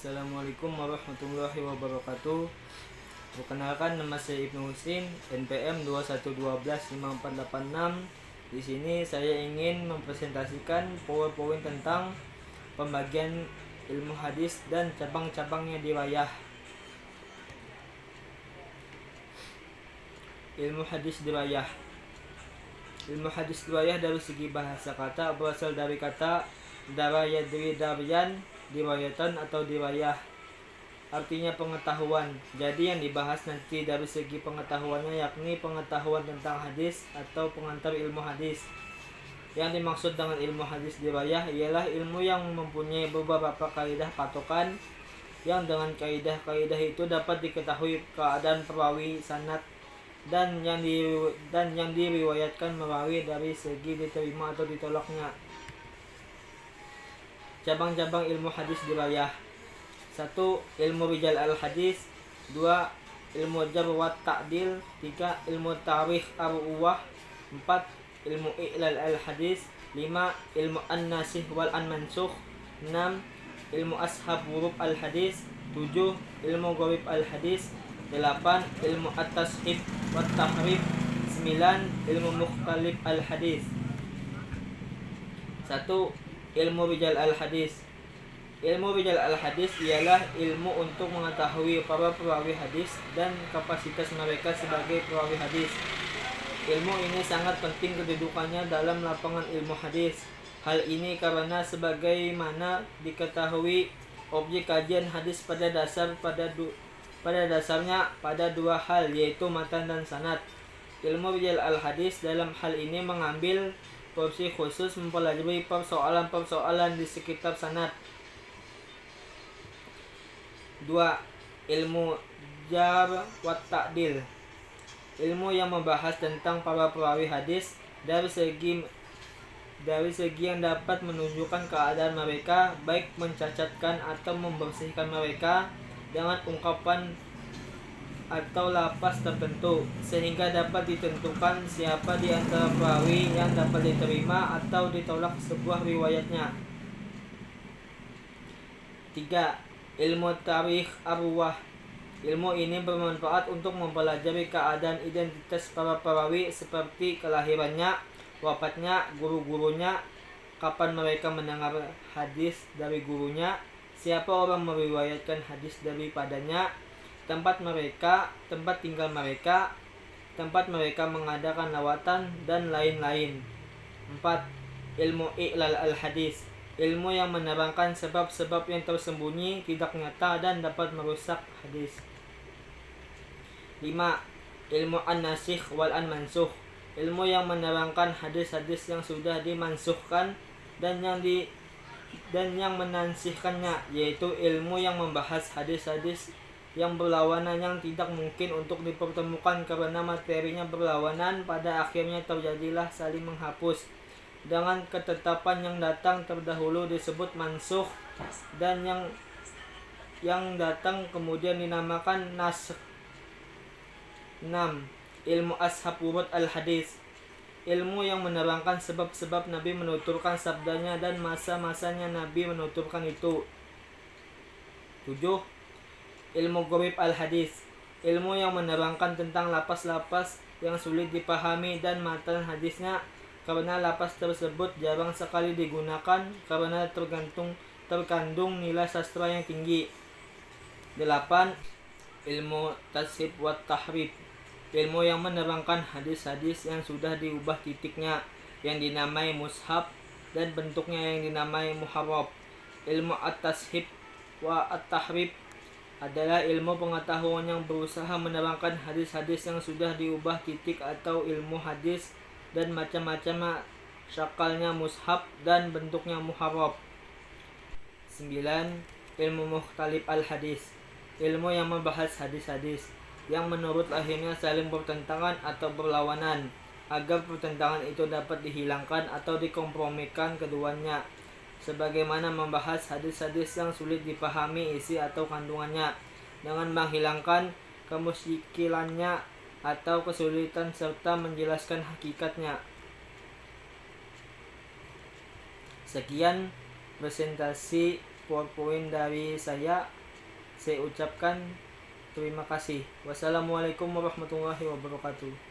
Assalamualaikum warahmatullahi wabarakatuh. Perkenalkan, nama saya Ibnu Husin, NPM 21125486. Di sini saya ingin mempresentasikan poin-poin tentang pembagian ilmu hadis dan cabang-cabangnya di riwayah. Ilmu hadis riwayah. Ilmu hadis riwayah dari segi bahasa kata berasal dari kata dara yadri daryan, riwayatan atau riwayah, artinya pengetahuan. Jadi yang dibahas nanti dari segi pengetahuannya yakni pengetahuan tentang hadis atau pengantar ilmu hadis. Yang dimaksud dengan ilmu hadis riwayah ialah ilmu yang mempunyai beberapa kaidah patokan, yang dengan kaidah-kaidah itu dapat diketahui keadaan perawi, sanad, dan yang diriwayatkan melalui dari segi diterima atau ditolaknya. Cabang-cabang ilmu hadis riwayah. 1. Ilmu rijal al-hadis. 2. Ilmu jarh wa ta'dil. 3. Ilmu tarikh ar-ruwah. 4. Ilmu i'lal al-hadis. 5. Ilmu an-nasih wal an-mansukh. 6. Ilmu ashab huruf al-hadis. 7. Ilmu gharib al-hadis. 8. Ilmu at-tashib wa tahrif. 9. Ilmu mukhtalif al-hadis. 1. Ilmu rijal al-hadis. Ilmu rijal al-hadis ialah ilmu untuk mengetahui para perawi hadis dan kapasitas mereka sebagai perawi hadis. Ilmu ini sangat penting kedudukannya dalam lapangan ilmu hadis. Hal ini karena sebagaimana diketahui, objek kajian hadis pada dasarnya pada dua hal, yaitu matan dan sanad. Ilmu rijal al-hadis dalam hal ini mengambil porsi khusus mempelajari persoalan-persoalan di sekitar sanad. 2. Ilmu jarh wa ta'dil. Ilmu yang membahas tentang para perawi hadis dari segi yang dapat menunjukkan keadaan mereka, baik mencacatkan atau membersihkan mereka dengan ungkapan atau lapas tertentu, sehingga dapat ditentukan siapa di antara perawi yang dapat diterima atau ditolak sebuah riwayatnya. 3. Ilmu tarikh ar-ruwah. Ilmu ini bermanfaat untuk mempelajari keadaan identitas para perawi seperti kelahirannya, wafatnya, guru-gurunya, kapan mereka mendengar hadis dari gurunya, siapa orang meriwayatkan hadis daripadanya, tempat tinggal mereka, tempat mereka mengadakan lawatan, dan lain-lain. 4. Ilmu i'lal al-hadis. Ilmu yang menerangkan sebab-sebab yang tersembunyi, tidak nyata, dan dapat merusak hadis. 5. Ilmu an-nasikh wal an-mansukh. Ilmu yang menerangkan hadis-hadis yang sudah dimansukhkan dan yang menansihkannya, yaitu ilmu yang membahas hadis-hadis yang berlawanan yang tidak mungkin untuk dipertemukan karena materinya berlawanan, pada akhirnya terjadilah saling menghapus. Dengan ketetapan yang datang terdahulu disebut mansukh, dan yang datang kemudian dinamakan naskh. 6. Ilmu ashab huruf al-hadis. Ilmu yang menerangkan sebab-sebab Nabi menuturkan sabdanya dan masa-masanya Nabi menuturkan itu. 7. Ilmu gharib al-hadis. Ilmu yang menerangkan tentang lapas-lapas yang sulit dipahami dan matan hadisnya, karena lapas tersebut jarang sekali digunakan karena terkandung nilai sastra yang tinggi. 8. Ilmu tashib wa tahrif. Ilmu yang menerangkan hadis-hadis yang sudah diubah titiknya, yang dinamai mushaf, dan bentuknya yang dinamai muharraf. Ilmu at-tashib wa at-tahrif adalah ilmu pengetahuan yang berusaha menerangkan hadis-hadis yang sudah diubah titik atau ilmu hadis dan macam-macam syakalnya mushaf dan bentuknya muharraf. 9. Ilmu mukhtalif al-hadis. Ilmu yang membahas hadis-hadis yang menurut lahirnya saling bertentangan atau berlawanan, agar pertentangan itu dapat dihilangkan atau dikompromikan keduanya, sebagaimana membahas hadis-hadis yang sulit dipahami isi atau kandungannya dengan menghilangkan kemusykilannya atau kesulitan serta menjelaskan hakikatnya. Sekian presentasi poin dari saya ucapkan terima kasih. Wassalamualaikum warahmatullahi wabarakatuh.